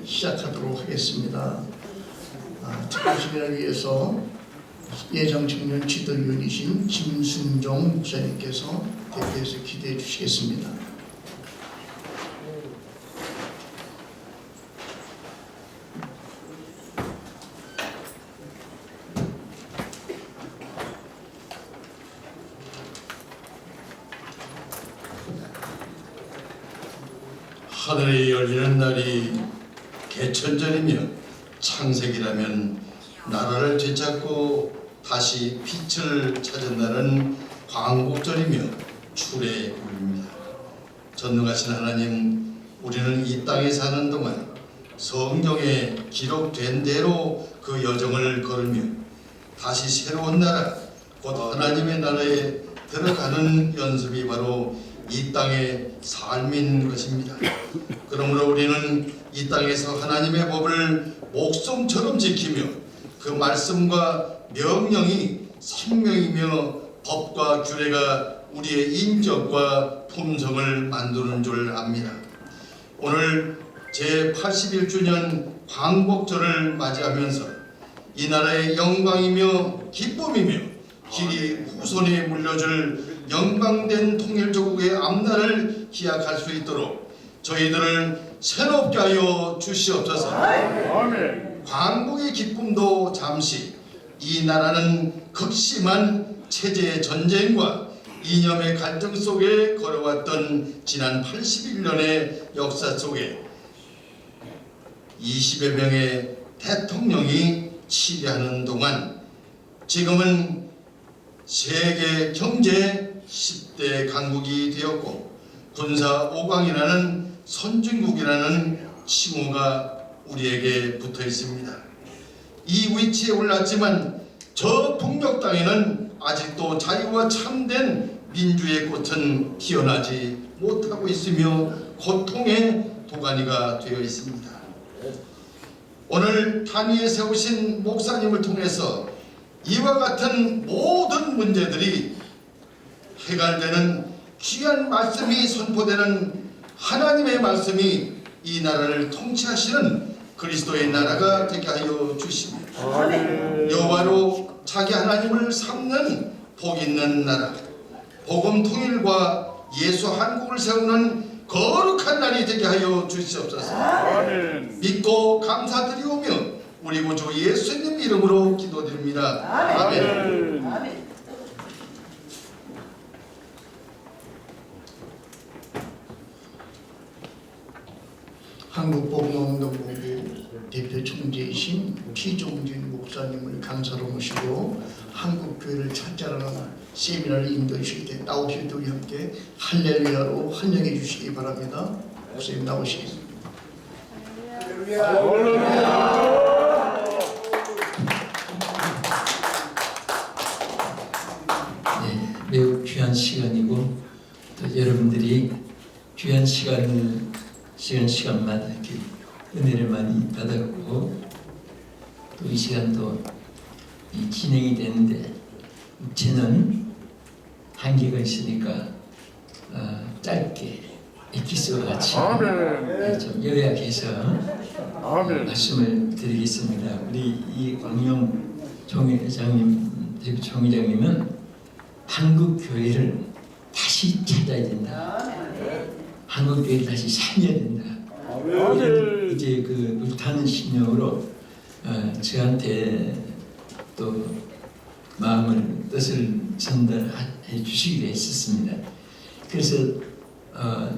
시작하도록 하겠습니다. 특별 시간을 위해서 예정청년 지도위원이신 김순종 목사님께서 대표해서 기도해 주시겠습니다. 하늘이 열리는 날이 개천절이며 창세기라면 나라를 되찾고 다시 빛을 찾은 날은 광복절이며 출애굽입니다. 전능하신 하나님, 우리는 이 땅에 사는 동안 성경에 기록된 대로 그 여정을 걸으며 다시 새로운 나라, 곧 하나님의 나라에 들어가는 연습이 바로 이 땅의 삶인 것입니다. 그러므로 우리는 이 땅에서 하나님의 법을 목숨처럼 지키며 그 말씀과 명령이 생명이며 법과 규례가 우리의 인격과 품성을 만드는 줄 압니다. 오늘 제81주년 광복절을 맞이하면서 이 나라의 영광이며 기쁨이며 길이 후손에 물려줄 영광된 통일조국의 앞날을 기약할 수 있도록 저희들을 새롭게 하여 주시옵소서. 광복의 기쁨도 잠시, 이 나라는 극심한 체제 전쟁과 이념의 갈등 속에 걸어왔던 지난 81년의 역사 속에 20여 명의 대통령이 치리하는 동안 지금은 세계 경제 10대 강국이 되었고 군사 5강이라는 선진국이라는 칭호가 우리에게 붙어 있습니다. 이 위치에 올랐지만 저 북녘 땅에는 아직도 자유와 참된 민주의 꽃은 피어나지 못하고 있으며 고통의 도가니가 되어 있습니다. 오늘 단위에 세우신 목사님을 통해서 이와 같은 모든 문제들이 해결되는 귀한 말씀이 선포되는 하나님의 말씀이 이 나라를 통치하시는 그리스도의 나라가 되게 하여 주십니다. 여호와로 자기 하나님을 삼는 복 있는 나라, 복음 통일과 예수 한국을 세우는 거룩한 날이 되게 하여 주시옵소서. 믿고 감사드리오며 우리 구주 예수님 이름으로 기도드립니다. 아멘. 한국복음운동본부 대표 총재이신 피종진 목사님을 강사로 모시고 한국교회를 찾자라는 세미나를 인도해 주실 때 나오실 때 우리 함께 할렐루야로 환영해 주시기 바랍니다. 목사님 나오시겠습니다. 네, 매우 귀한 시간이고 또 여러분들이 귀한 시간마다 이렇게 은혜를 많이 받았고 또 이 시간도 진행이 되는데 저는 한계가 있으니까 짧게 에피소드와 같이 좀 요약해서 말씀을 드리겠습니다. 우리 이광용 총회장님, 대표 총회장님은 한국 교회를 다시 찾아야 된다. 한국 교회를 다시 살려야 된다. 이제 그 불타는 신념으로 저한테 또 마음을 뜻을 전달해 주시기로 했었습니다. 그래서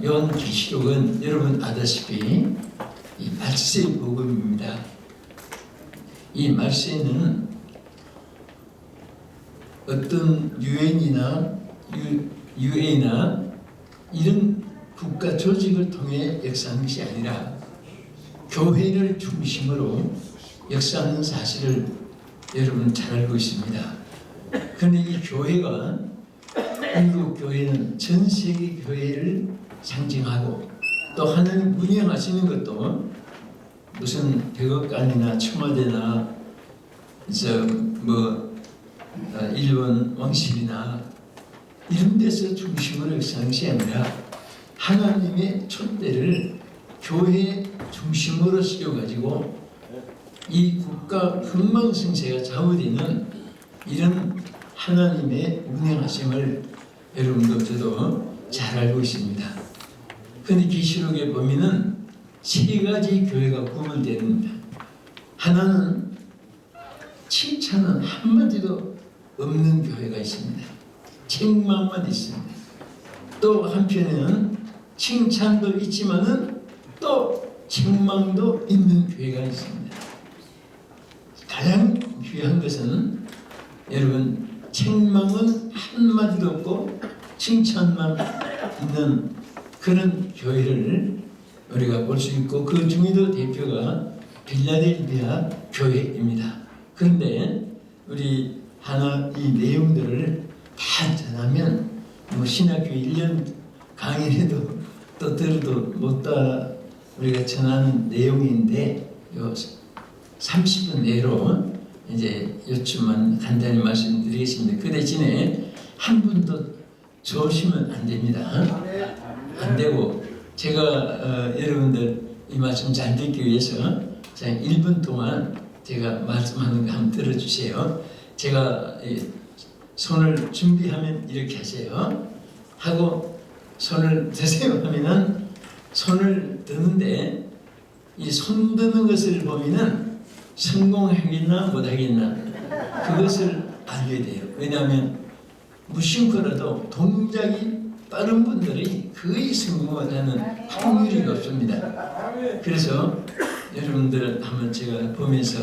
요한계시록은 여러분 아다시피 이 말세의 복음입니다. 이 말세는 어떤 유엔이나 이런 국가 조직을 통해 역사하는 것이 아니라 교회를 중심으로 역사하는 사실을 여러분 잘 알고 있습니다. 그런데 이 교회가 한국 교회는 전 세계 교회를 상징하고 또 하나님 운영하시는 것도 무슨 백악관이나 청와대나 일본 왕실이나 이런 데서 중심으로 역사하는 것이 아니라 하나님의 촛대를 교회 중심으로 세워가지고 이 국가 흥망성쇠가 좌우되는 이런 하나님의 운행하심을 여러분도 저도 잘 알고 있습니다. 그런데 계시록에 보면은 세 가지 교회가 구분됩니다. 하나는 칭찬은 한마디도 없는 교회가 있습니다. 책망만 있습니다. 또 한편에는 칭찬도 있지만은 또 책망도 있는 교회가 있습니다. 가장 귀한 것은 여러분 책망은 한마디도 없고 칭찬만 있는 그런 교회를 우리가 볼 수 있고 그 중에도 대표가 빌라델비아 교회입니다. 그런데 우리 하나 이 내용들을 다 전하면 뭐 신학교 1년 강의를 해도 또 들어도 못다 우리가 전하는 내용인데 요 30분 내로 이제 요쯤만 간단히 말씀드리겠습니다. 그 대신에 한 분도 좋으시면 안 됩니다. 안 되고 제가 여러분들 이 말씀 잘 듣기 위해서 자 1분 동안 제가 말씀하는 거 한번 들어주세요. 제가 손을 준비하면 이렇게 하세요. 하고 손을 드세요 하면은 손을 드는데 이 손 드는 것을 보면은 성공하겠나 못하겠나 그것을 알게 돼요. 왜냐하면 무심코라도 동작이 빠른 분들이 거의 성공을 하는 확률이 높습니다. 그래서 여러분들 한번 제가 보면서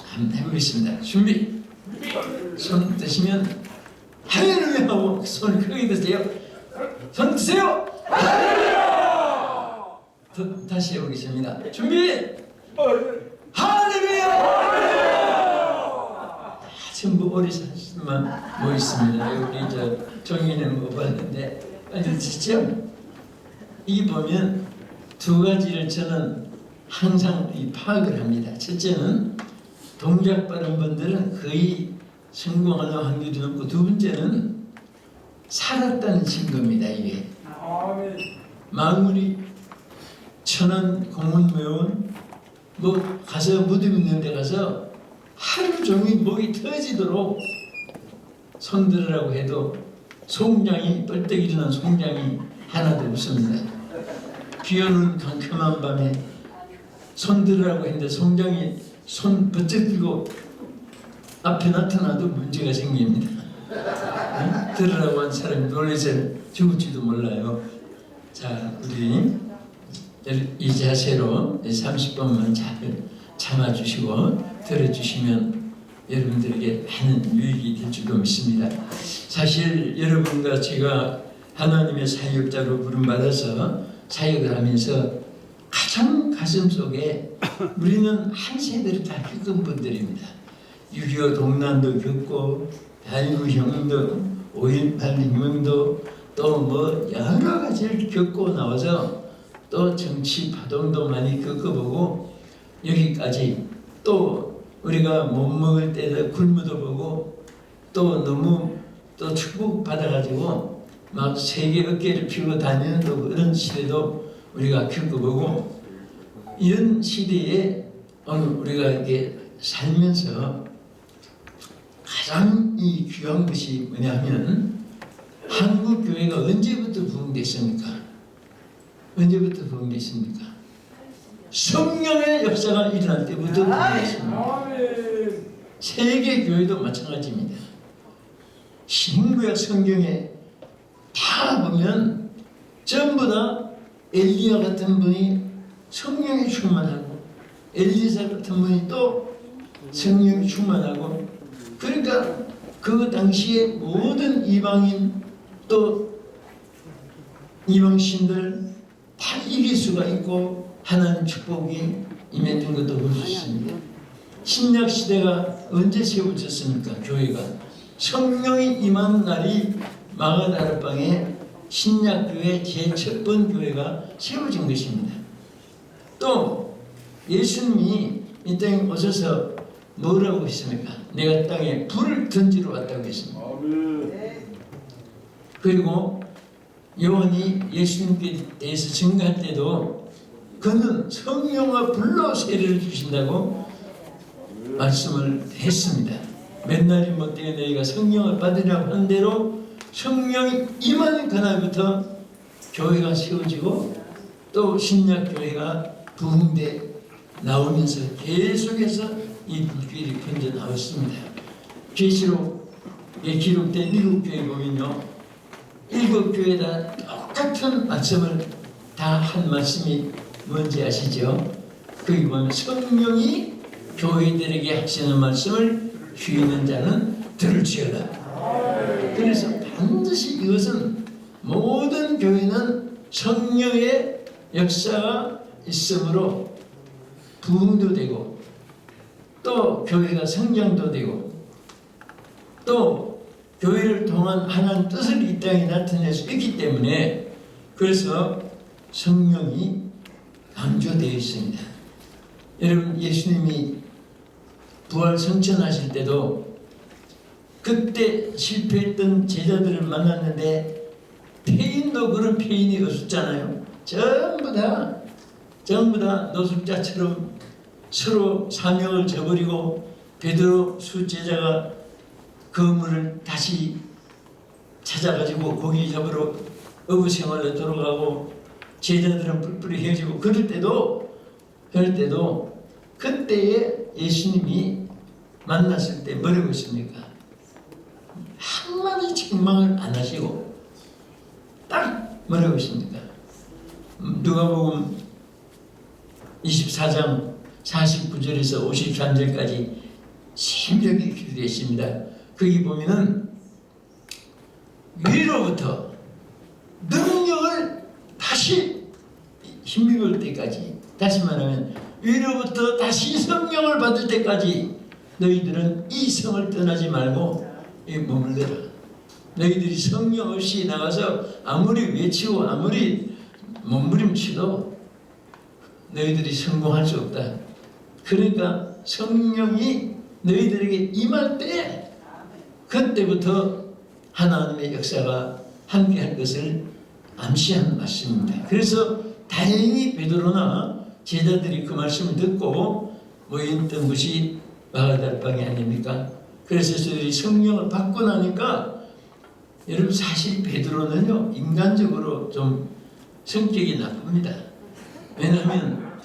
한번 해보겠습니다. 준비! 손 드시면 할렐루야 하고 손을 크게 드세요. 손 드세요! 다시 해보겠습니다. 준비! 할렐루야! 전부 어리사시만 뭐 있습니다. 여기 저 종이는 못 봤는데 알려주시죠? 이 보면 두 가지를 저는 항상 파악을 합니다. 첫째는 동작 빠른 분들은 거의 성공하는 확률이 높고 두 번째는 살았다는 증거입니다. 이게 마무리 천안 공원묘원 뭐 가서 무덤 있는 데 가서 하루 종일 목이 터지도록 손들으라고 해도 송장이 뻘떡 일어난 송장이 하나도 없습니다. 비오는 캄캄한 밤에 손들으라고 했는데 송장이 손 버쩍 들고 앞에 나타나도 문제가 생깁니다. 응? 들으라고 한 사람이 놀라서 죽을지도 몰라요. 자, 우리 이 자세로 30분만 잘 참아주시고 들어주시면 여러분들에게 많은 유익이 될 줄로 믿습니다. 사실 여러분과 제가 하나님의 사역자로 부름받아서 사역을 하면서 가장 가슴 속에 우리는 한 세대를 다 겪은 분들입니다. 6.25 동란도 겪고 8.19 혁명도 5.18 혁명도 또 뭐 여러 가지를 겪고 나와서 또 정치 파동도 많이 겪어보고 여기까지 또 우리가 못 먹을 때도 굶어도 보고 또 너무 또 축복 받아가지고 막 세계 어깨를 펴고 다니는 또 그런 시대도 우리가 겪어보고 이런 시대에 오늘 우리가 이렇게 살면서 가장 이 귀한 것이 뭐냐면 한국 교회가 언제부터 부흥됐습니까? 언제부터 부흥됐습니까? 성령의 역사가 일어날 때부터 부흥됐습니다. 세계 교회도 마찬가지입니다. 신구약 성경에 다 보면 전부 다 엘리야 같은 분이 성령에 충만하고 엘리사 같은 분이 또 성령에 충만하고 그러니까 그 당시에 모든 이방인 또 이방신들 다 이길 수가 있고 하나님 축복이 임했던 것도 볼 수 있습니다. 신약 시대가 언제 세워졌습니까? 교회가 성령이 임한 날이 마가다락방에 신약 교회 제첫 번 교회가 세워진 것입니다. 또 예수님이 이 땅에 오셔서 뭐라고 했습니까? 내가 땅에 불을 던지러 왔다고 했습니다. 그리고 요한이 예수님께 대해서 증거할 때도 그는 성령과 불로 세례를 주신다고 말씀을 했습니다. 맨날이 못되게 너희가 성령을 받으려고 한 대로 성령이 임하는 그날부터 교회가 세워지고 또 신약교회가 부흥돼 나오면서 계속해서 이 불길이 번져 나왔습니다. 계시록에 기록된 7교회 보면요, 7교회 다 똑같은 말씀을 다 한 말씀이 뭔지 아시죠? 거기 보면 성령이 교회들에게 하시는 말씀을 귀 있는 자는 들을지어다. 그래서 반드시 이것은 모든 교회는 성령의 역사가 있으므로 부흥도 되고 또 교회가 성장도 되고 또 교회를 통한 하나님 뜻을 이 땅에 나타낼 수 있기 때문에 그래서 성령이 강조되어 있습니다. 여러분, 예수님이 부활 성천하실 때도 그때 실패했던 제자들을 만났는데 폐인도 그런 폐인이 없었잖아요. 전부 다 노숙자처럼 서로 사명을 저버리고 베드로 수제자가 그물을 다시 찾아가지고 고기 잡으러 어부 생활로 돌아가고 제자들은 뿔뿔이 헤어지고 그럴 때도 그때에 예수님이 만났을 때 뭐라고 했습니까? 한마디 책망을 안 하시고 딱 뭐라고 했습니까? 누가복음 24장 49절에서 53절까지 심하게 기록되어 있습니다. 거기 보면은 위로부터 능력을 다시 힘입을 때까지, 다시 말하면 위로부터 다시 성령을 받을 때까지 너희들은 이 성을 떠나지 말고 머물러라. 너희들이 성령 없이 나가서 아무리 외치고 아무리 몸부림치도 너희들이 성공할 수 없다. 그러니까 성령이 너희들에게 임할 때 그때부터 하나님의 역사가 함께할 것을 암시하는 말씀입니다. 그래서 다행히 베드로나 제자들이 그 말씀을 듣고 모였던 것이 마가달방이 아닙니까? 그래서 저들이 성령을 받고 나니까 여러분, 사실 베드로는요 인간적으로 좀 성격이 나쁩니다. 왜냐하면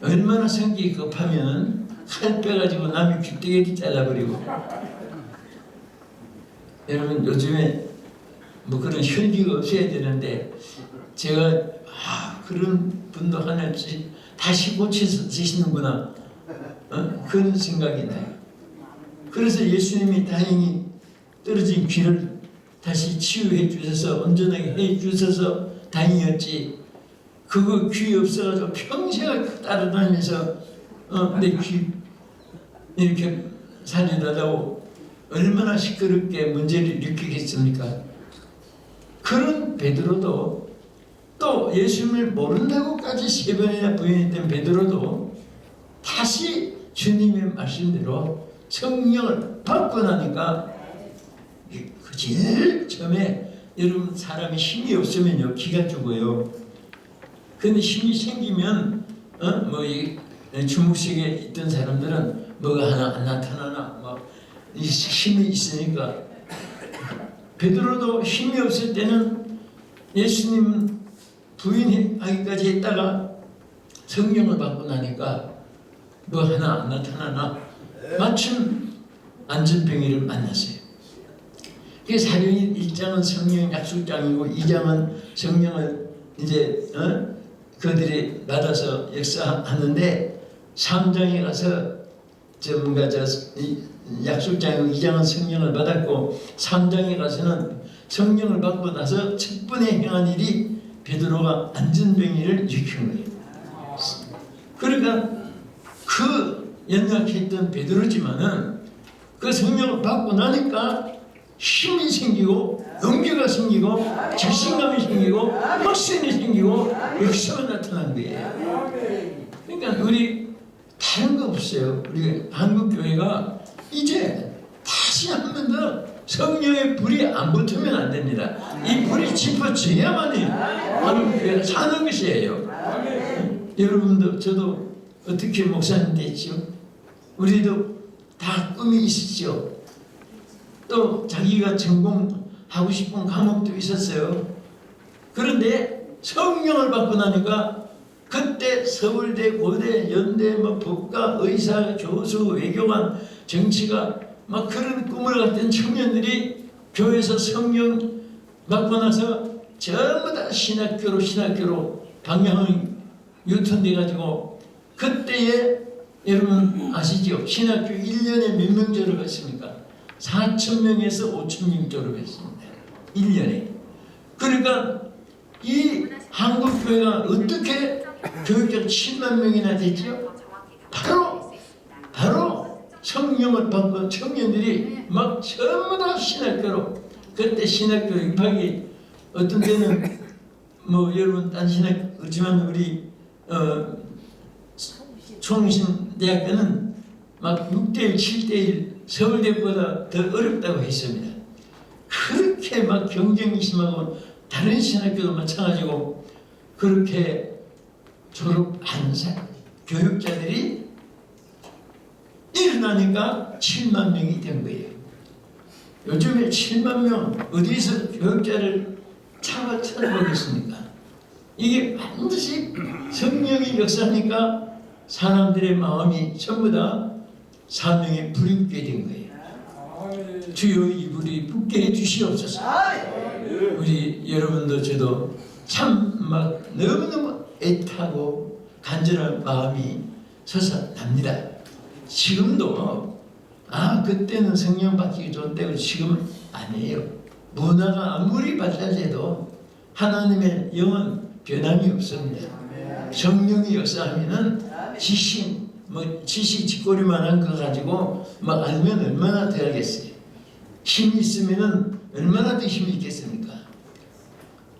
얼마나 성격이 급하면 칼 빼가지고 남의 귀때기 잘라버리고, 여러분 요즘에 뭐 그런 혈기가 없어야 되는데 제가 그런 분도 하나 다시 고치시는구나 그런 생각이 나요. 그래서 예수님이 다행히 떨어진 귀를 다시 치유해 주셔서 온전하게 해 주셔서 다행이었지, 그거 귀 없어가지고 평생을 따라다니면서 내 귀 이렇게 살려달라고 얼마나 시끄럽게 문제를 일으키겠습니까? 그런 베드로도, 또 예수님을 모른다고까지 3번이나 부인했던 베드로도 다시 주님의 말씀대로 성령을 받고 나니까 그 제일 처음에 여러분, 사람이 힘이 없으면요 기가 죽어요. 근데 힘이 생기면 이 주무식에 있던 사람들은 뭐가 하나 안 나타나나 막 힘이 있으니까, 베드로도 힘이 없을 때는 예수님 부인하기까지 했다가 성령을 받고 나니까 뭐 하나 안 나타나나 마침 안전병이를 만났어요. 그래서 사도행전 1장은 성령 약속장이고 2장은 성령을 이제 그들이 받아서 역사하는데 3장에 가서 뭔가 약속장이고 2장은 성령을 받았고 3장에 가서는 성령을 받고 나서 첫 번에 행한 일이 베드로가 안전병이를 일으킨 거예요. 그러니까 그 연약했던 베드로지만은 그 성령을 받고 나니까 힘이 생기고 용기가 생기고 자신감이 생기고 확신이 생기고 역사가 나타난 거예요. 그러니까 우리 다른 거 없어요. 우리 한국 교회가 이제 다시 한 번 더 성령의 불이 안 붙으면 안 됩니다. 이 불이 짚어져야만이 한국 교회가 사는 것이에요. 여러분도 저도 어떻게 목사님 됐죠? 우리도 다 꿈이 있었죠. 또 자기가 전공하고 싶은 과목도 있었어요. 그런데 성령을 받고 나니까 그때 서울대, 고대, 연대, 뭐 법과, 의사, 교수, 외교관, 정치가 막 그런 꿈을 갖던 청년들이 교회에서 성령 받고 나서 전부 다 신학교로 방향이 유턴돼 가지고 그때에 여러분 아시죠? 신학교 1년에 몇 명 졸업했습니까? 4,000명에서 5,000명 졸업했습니다. 1년에. 그러니까 이 한국교회가 어떻게 교육자가 7만 명이나 됐죠? 바로 성령을 받고 청년들이 막 전부 다 신학교로. 그때 신학교 입학이 어떤 때는 뭐 여러분 딴 신학 그렇지만 우리 총신대학교는 막 6대1, 7대1 서울대보다 더 어렵다고 했습니다. 그렇게 막 경쟁이 심하고 다른 신학교도 마찬가지고 그렇게 졸업한 교육자들이 일어나니까 7만 명이 된 거예요. 요즘에 7만 명 어디서 교육자를 찾아보겠습니까? 이게 반드시 성령이 역사하니까 사람들의 마음이 전부 다 사명에 불이 붙게 된 거예요. 주여 이불이 붙게 해주시옵소서. 우리 여러분도 저도 참 막 너무너무 애타고 간절한 마음이 솟아납니다. 지금도 그때는 성령 받기 좋은 때고 지금은 아니에요. 문화가 아무리 발달돼도 하나님의 영은 변함이 없습니다. 성령이 역사하면은 지식 뒷거리만한 거 가지고 막 알면 얼마나 돼야겠어요. 힘이 있으면은 얼마나 더 힘이 있겠습니까?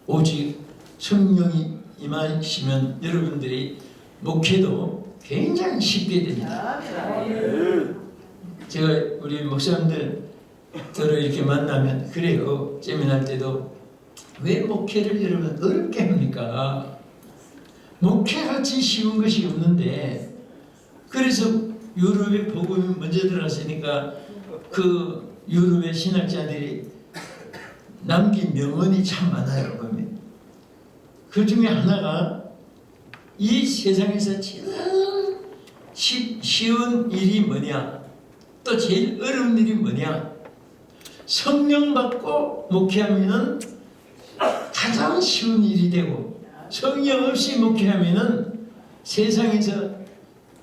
오직 성령이 임하시면 여러분들이 목회도 굉장히 쉽게 됩니다. 제가 우리 목사님들을 이렇게 만나면 그래요. 세미나 때도 왜 목회를 여러분 어렵게 합니까? 목회같이 쉬운 것이 없는데 그래서 유럽에 복음이 먼저 들어갔으니까 그 유럽의 신학자들이 남긴 명언이 참 많아요. 보면. 그 중에 하나가 이 세상에서 제일 쉬운 일이 뭐냐 또 제일 어려운 일이 뭐냐 성령 받고 목회하면은 가장 쉬운 일이 되고 성령 없이 목회하면은 세상에서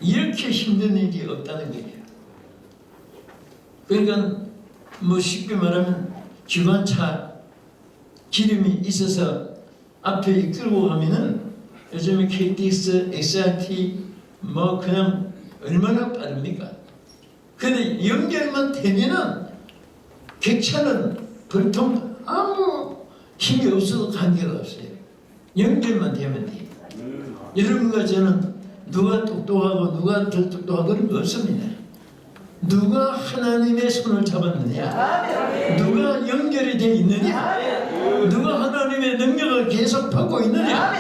이렇게 힘든 일이 없다는 거예요. 그러니까 뭐 쉽게 말하면 기관차 기름이 있어서 앞에 이끌고 가면은 요즘에 KTX, XRT 뭐 그냥 얼마나 빠릅니까? 근데 연결만 되면은 객차는 보통 아무 힘이 없어도 관계가 없어요. 연결만 되면 돼요. 여러분과 저는 누가 똑똑하고 누가 덜 똑똑하고 그런 거 없습니다. 누가 하나님의 손을 잡았느냐, 누가 연결이 되어 있느냐, 누가 하나님의 능력을 계속 받고 있느냐,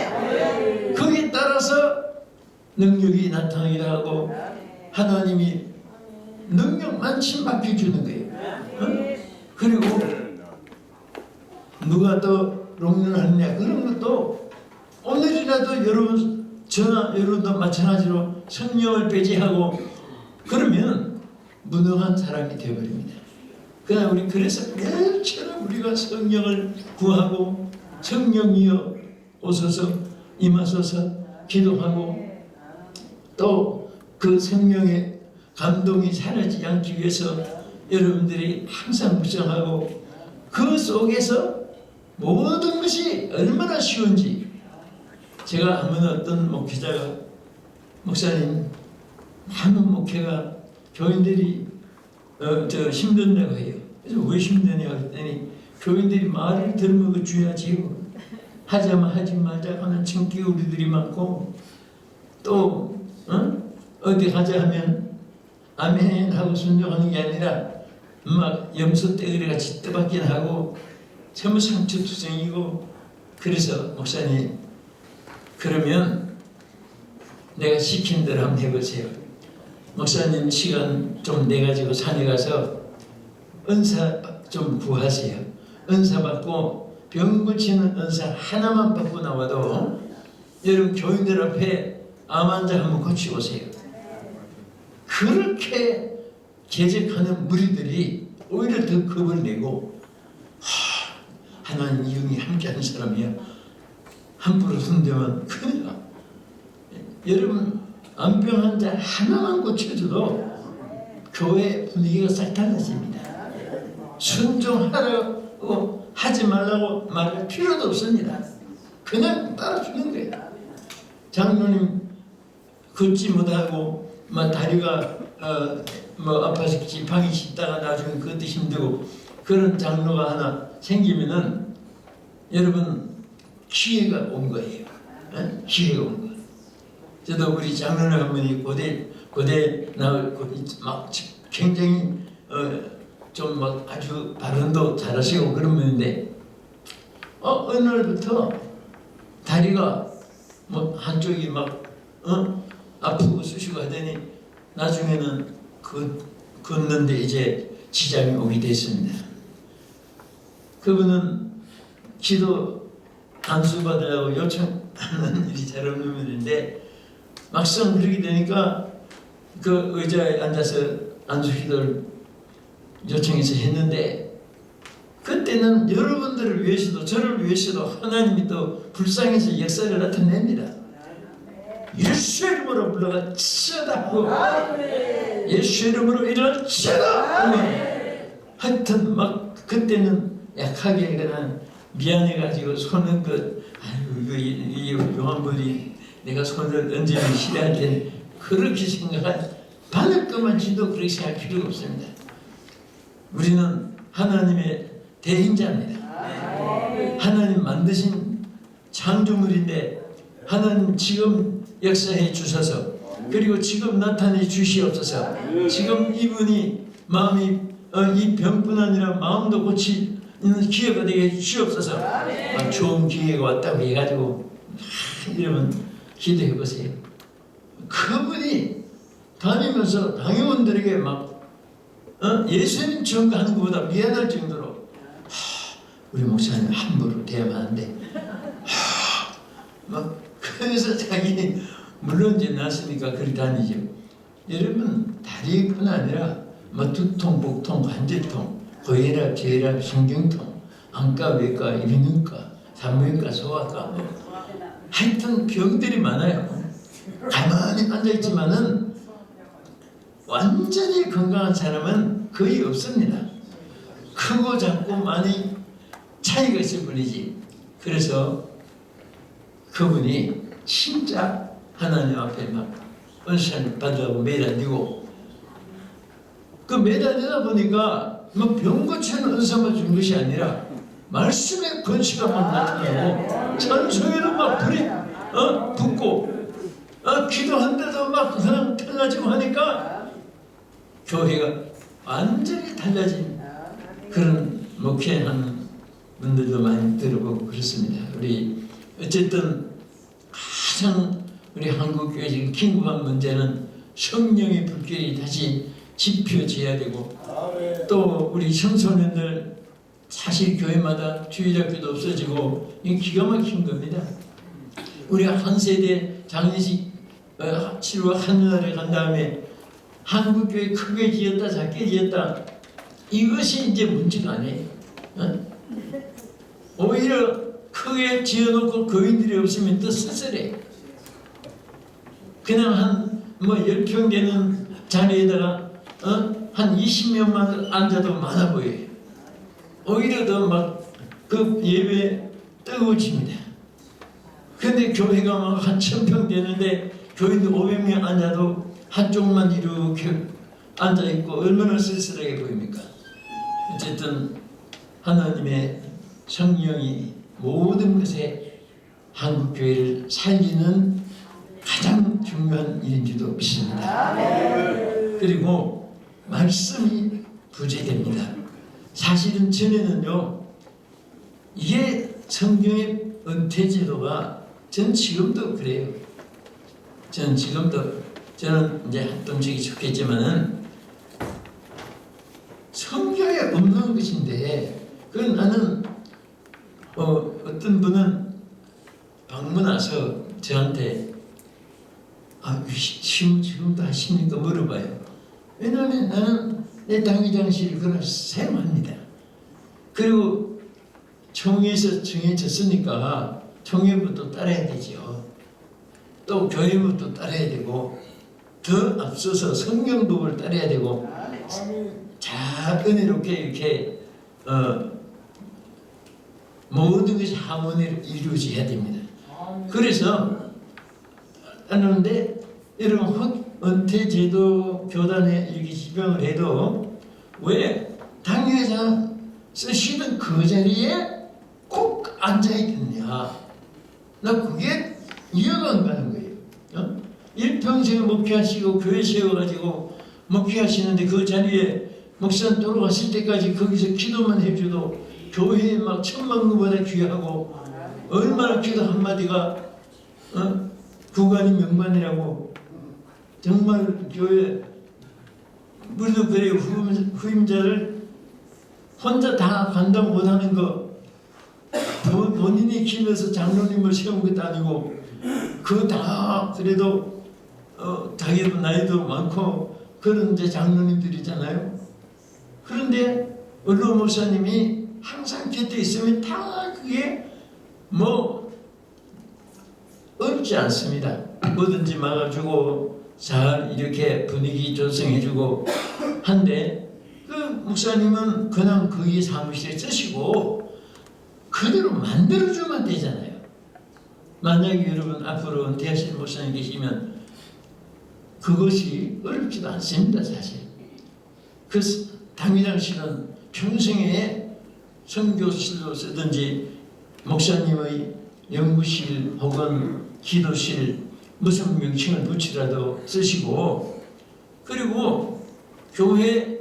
거기에 따라서 능력이 나타나기도 하고 하나님이 능력만치 맡겨주는 거예요. 그리고 누가 또 롱런하느냐 그런 것도 오늘이라도 여러분 저나 여러분도 마찬가지로 성령을 배제하고 그러면 무능한 사람이 되어버립니다. 그러나 우리 그래서 매일처럼 우리가 성령을 구하고 성령이여 오소서 임하소서 기도하고 또 그 성령의 감동이 사라지지 않기 위해서 여러분들이 항상 묵상하고 그 속에서 모든 것이 얼마나 쉬운지 제가 하면 어떤 목회자가 목사님 많은 목회가 교인들이 힘든다고 해요. 그래서 왜 힘드냐 했더니 교인들이 말을 들으면 주야지요. 하자면 하지 말자 하는 청기우리들이 많고 또 어디 가자 하면 아멘 하고 순종하는 게 아니라 막 염소 떼거리 같이 뜨받긴 하고 전부 상처투성이고 그래서 목사님 그러면 내가 시킨 대로 한번 해보세요. 목사님 시간 좀 내가지고 산에 가서 은사 좀 구하세요. 은사 받고 병 고치는 은사 하나만 받고 나와도 여러분 교인들 앞에 암 환자 한번 고치고 오세요. 그렇게 개척하는 무리들이 오히려 더 겁을 내고 하나님 영이 함께하는 사람이야. 함부로 손대면 큰일 나. 여러분 암병 환자 하나만 고쳐줘도 교회 분위기가 싹 달라집니다. 순종하라고 하지 말라고 말할 필요도 없습니다. 그냥 따라주는 거예요. 장로님 걷지 못하고 막 다리가 아파서 지팡이 짚다가 나중에 그것도 힘들고 그런 장로가 하나 생기면은 여러분 기회가 온 거예요. 기회가 온 거예요. 저도 우리 장로님 한 분이 고대 나고 막 굉장히 좀 막 아주 발언도 잘하시고 그런 분인데 어느 날부터 다리가 뭐 한쪽이 막 아프고 쑤시고 하더니 나중에는 걷는데 이제 지장이 오게 됐습니다. 그분은 기도 안수 받으려고 요청하는 일이 잘 없는 분인데 막상 그렇게 되니까 그 의자에 앉아서 안수 기도를 요청해서 했는데 그때는 여러분들을 위해서도 저를 위해서도 하나님이 또 불쌍해서 역사를 나타냅니다. 예수의 이름으로 불러가 치어다고 예수의 이름으로 일어나 치어다. 하여튼 막 그때는 약하게 그냥 미안해가지고 손은 이 용한분이 내가 손을 얹으면 싫어할 텐데 그렇게 생각한 바늘 것만치도 그렇게 생각할 필요가 없습니다. 우리는 하나님의 대행자입니다. 하나님 만드신 창조물인데 하나님 지금 역사해 주셔서 그리고 지금 나타내 주시옵소서. 지금 이분이 마음이 이 병뿐 아니라 마음도 고치는 기회가 되게 주시옵소서. 좋은 기회가 왔다고 해가지고 여러분 기도해 보세요. 그분이 다니면서 당회원들에게 막 예수님 전가하는 것보다 미안할 정도로 우리 목사님 함부로 대하면 안 돼. 막 그래서 자기 물론 이제 났으니까 그리 다니죠. 여러분 다리뿐 아니라 뭐 두통, 복통, 관절통, 고혈압, 저혈압, 신경통, 안과, 외과, 이비인후과, 산부인과, 소아과 하여튼 병들이 많아요. 가만히 앉아있지만은 완전히 건강한 사람은 거의 없습니다. 크고 작고 많이 차이가 있을 뿐이지. 그래서 그분이 진짜 하나님 앞에 막 은사를 받으라고 매달리고 그 매달리다 보니까 뭐 병 고치는 은사만 준 것이 아니라 말씀의 권세가만 나타나고 찬송에도 막 불이 붙고 기도한데도 막 그냥 달라지고 하니까 교회가 완전히 달라진 그런 목회하는 분들도 많이 들어보고 그렇습니다. 우리 어쨌든 가장 우리 한국 교회 지금 긴급한 문제는 성령의 불길이 다시 지펴져야 되고 또 우리 청소년들 사실 교회마다 주일학교도 없어지고 이게 기가 막힌 겁니다. 우리 한 세대 장례식 치료 하늘나라에 간 다음에 한국교회 크게 지었다 작게 지었다 이것이 이제 문제가 아니에요. 오히려 크게 지어놓고 교인들이 없으면 더 쓸쓸해. 그냥 한 10평 되는 자리에다가 한 20명만 앉아도 많아 보여요. 오히려 더 막 그 예배 뜨거워집니다. 근데 교회가 막 한 1000평 되는데 교인들 500명 앉아도 한쪽만 이렇게 앉아있고 얼마나 쓸쓸하게 보입니까? 어쨌든 하나님의 성령이 모든 것에 한국교회를 살리는 가장 중요한 일인지도 믿습니다. 그리고 말씀이 부재됩니다. 사실은 전에는요 이게 성경의 은퇴제도가 전 지금도 그래요. 저는 지금도 저는 이제 한동식이 좋겠지만은 성경에 없는 것인데 그건 나는 어떤 분은 방문 와서 저한테 지금도 하십니까 물어봐요. 왜냐하면 나는 내 당위장실을 그걸 사용합니다. 그리고 총회에서 정해졌으니까 총회부터 따라야 되죠. 또 교회부터 따라야 되고 더 앞서서 성경법을 따라야 되고 잘 은혜롭게 이렇게 모든 것이 하모니로 이루어져야 됩니다. 그래서 하는데 여러분 은퇴제도 교단에 이렇게 지병을 해도 왜 당회장 쓰시는 그 자리에 꼭 앉아있겠냐? 나 그게 이해가 안 가는 거예요. 일평생 목회하시고 교회 세워가지고 목회하시는데 그 자리에 목사 돌아갔을 때까지 거기서 기도만 해줘도 교회에 막 천만구보다 귀하고 얼마나 기도 한마디가 구간이 명반이라고 정말 교회 우리도 그래요. 후임자를 혼자 다 감당 못하는 거 본인이 길에서 장로님을 세운 것도 아니고 그 다 그래도 자기도 나이도 많고 그런 이제 장로님들이잖아요. 그런데 원로 목사님이 항상 곁에 있으면 다 그게 뭐 어렵지 않습니다. 뭐든지 막아주고 잘 이렇게 분위기 조성해주고 한데 그 목사님은 그냥 거기 사무실에 쓰시고 그대로 만들어주면 되잖아요. 만약에 여러분 앞으로 은퇴하실 목사님 계시면 그것이 어렵지도 않습니다. 사실 그 당위장실은 평생에 선교실로 쓰든지 목사님의 연구실 혹은 기도실 무슨 명칭을 붙이라도 쓰시고 그리고 교회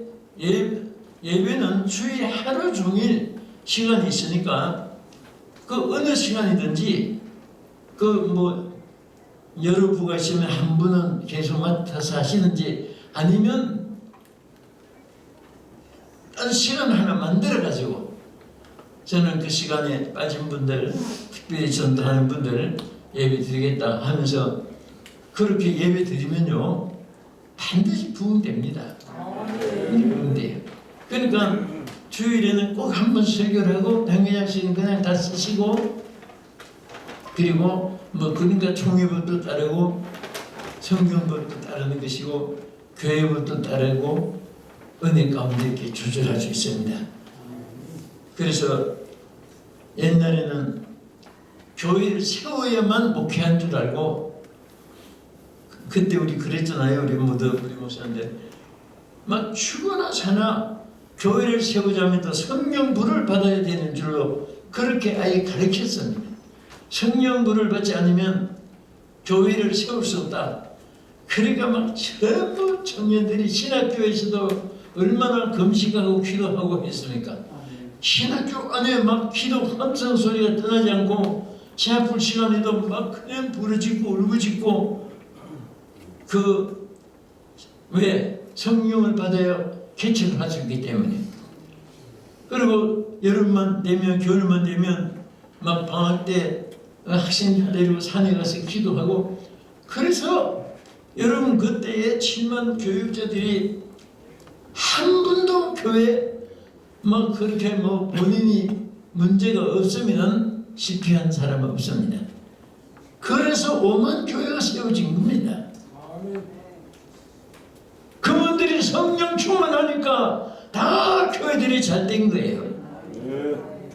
예배는 주일에 하루 종일 시간이 있으니까 그 어느 시간이든지 그 뭐 여러 부가 있으면 한 분은 계속 맡아서 하시는지 아니면 딴 시간 하나 만들어 가지고 저는 그 시간에 빠진 분들 특별히 전도하는 분들 예배 드리겠다 하면서 그렇게 예배 드리면요 반드시 부흥됩니다. 부흥돼요. 그러니까 주일에는 꼭 한 번 설교를 하고 당회장실은 그냥 다 쓰시고 그리고 뭐 그러니까 총회부터 따르고 성경부터 따르는 것이고 교회부터 따르고 은혜 가운데 이렇게 조절할 수 있습니다. 그래서 옛날에는 교회를 세워야만 목회한 줄 알고 그때 우리 그랬잖아요. 우리 목사님들 막 죽어나 사나 교회를 세우자면 더 성령불을 받아야 되는 줄로 그렇게 아예 가르쳤습니다. 성령불을 받지 않으면 교회를 세울 수 없다. 그러니까 막 전부 청년들이 신학교에서도 얼마나 금식하고 기도하고 했습니까? 신학교 안에 막 기도 함성 소리가 떠나지 않고 제아플 시간에도 막 그냥 부르짖고 울부짖고 왜 성령을 받아야 개척을 할 수 있기 때문에. 그리고 여름만 되면 겨울만 되면 막 방학 때 학생들 데리고 산에 가서 기도하고 그래서 여러분 그때에 7만 교육자들이 한 분도 교회 막 그렇게 뭐 본인이 문제가 없으면 실패한 사람은 없습니다. 그래서 5만 교회가 세워진 겁니다. 그분들이 성령 충만하니까 다 교회들이 잘 된 거예요.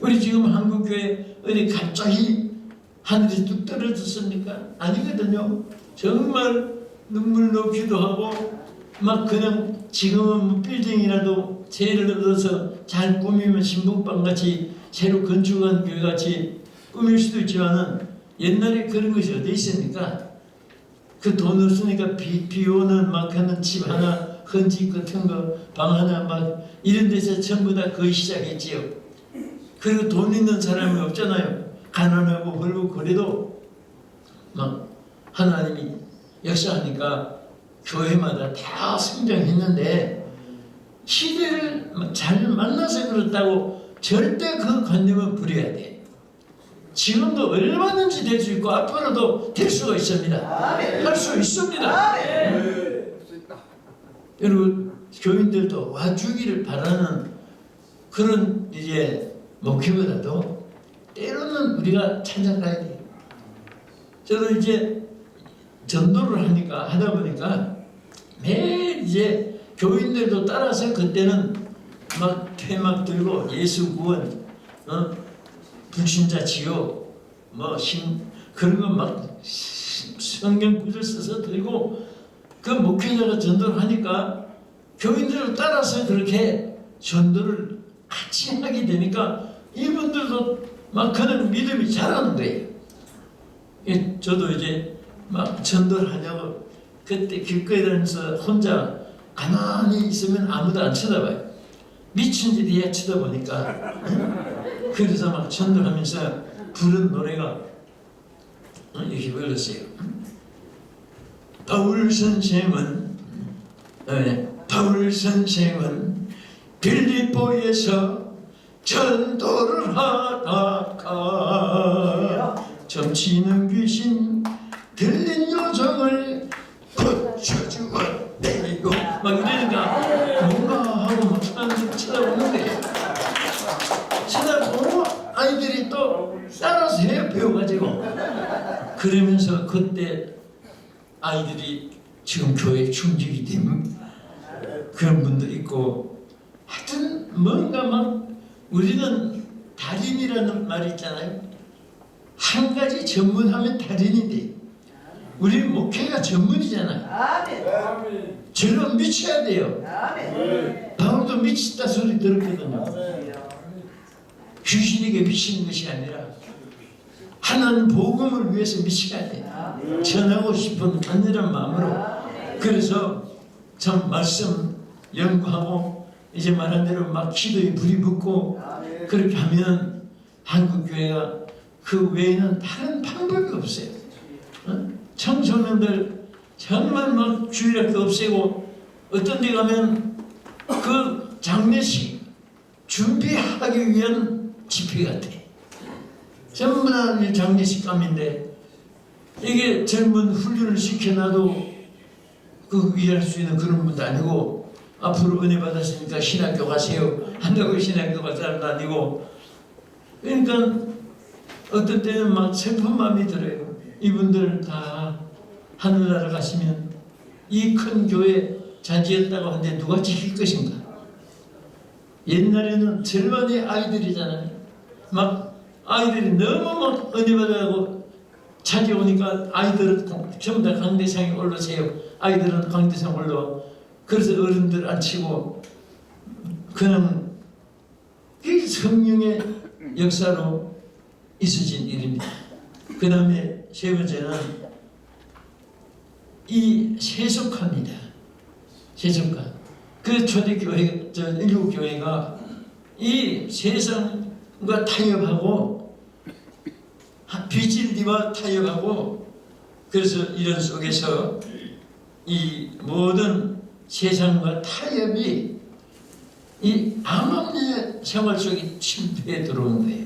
우리 지금 한국교회 어디 갑자기 하늘이 뚝 떨어졌습니까? 아니거든요. 정말 눈물로 기도하고 막 그냥 지금은 뭐 빌딩이라도 재를 얻어서 잘 꾸미면 신북방같이 새로 건축한 교회같이 꾸밀 수도 있지만은 옛날에 그런 것이 어디 있습니까? 그 돈 없으니까 비 오는 막 하는 집 하나 헌집 같은 거 방 하나 막 이런 데서 전부 다 거의 시작했지요. 그리고 돈 있는 사람이 없잖아요. 가난하고 헐고 그래도 막 하나님이 역사하니까 교회마다 다 성장했는데 시대를 잘 만나서 그렇다고 절대 그 관념은 버려야 돼. 지금도 얼마든지 될 수 있고 앞으로도 될 수가 있습니다. 할 수 있습니다. 여러분 교인들도 와주기를 바라는 그런 이제 목표보다도 때로는 우리가 찾아가야 돼요. 저도 이제 전도를 하다 보니까 매일 이제 교인들도 따라서 그때는 막 퇴막 들고 예수 구원, 불신자 지옥, 그런 거 막 성경 구절 써서 들고 그 목회자가 전도를 하니까 교인들을 따라서 그렇게 전도를 같이 하게 되니까 이분들도 막 그런 믿음이 자라는 거예요. 저도 이제 막 전도를 하려고 그때 길거리 다니면서 혼자 가만히 있으면 아무도 안 쳐다봐요. 미친 짓이야 쳐다보니까. 그래서 막 전도하면서 부른 노래가 이렇게 불렀어요. 바울 선생은 빌립보에서 전도를 하다가 점치는 귀신 들린 요정을 고쳐주었대요. 막 이러니까 뭔가 하고 막 사람들이 쳐다보는 거예요. 쳐다보고 아이들이 또 따라서 해요. 배워가지고. 그러면서 그때 아이들이 지금 교회 충직이 된 그런 분도 있고 하여튼 뭔가 막 우리는 달인이라는 말이 있잖아요. 한 가지 전문하면 달인이 돼. 우리 목회가 전문이잖아요. 저는 미쳐야 돼요. 바울도 미치다 소리 들었거든요. 귀신에게 미치는 것이 아니라 하나님 복음을 위해서 미쳐야 돼. 전하고 싶은 간절한 마음으로. 그래서 참 말씀 연구하고 이제 말한 대로 막 기도에 불이 붙고 그렇게 하면 한국교회가 그 외에는 다른 방법이 없어요. 청소년들 정말 막 주일학교 없애고 어떤 데 가면 그 장례식 준비하기 위한 집회 같아. 전부 다 장례식 감인데 이게 젊은 훈련을 시켜놔도 그 이해할 수 있는 그런 분도 아니고 앞으로 은혜 받았으니까 신학교 가세요 한다고 신학교 갈 사람도 아니고 그러니까 어떤 때는 막 슬픈 마음이 들어요. 이분들 다 하늘나라 가시면 이 큰 교회 자지했다고 하는데 누가 지킬 것인가? 옛날에는 절반이 아이들이잖아요. 막 아이들이 너무 막 은혜 받아가고 찾아오니까 아이들은 전부 다 강대상에 올라세요. 아이들은 강대상 올라와. 그래서 어른들 앉히고 그냥 이 성령의 역사로 있어진 일입니다. 그 다음에 세 번째는 이 세속화입니다. 세속화. 그 초대교회, 일국교회가 이 세상과 타협하고 비진리와 타협하고 그래서 이런 속에서 이 모든 세상과 타협이 이 암암리의 생활 속에 침투해 들어오는 거예요.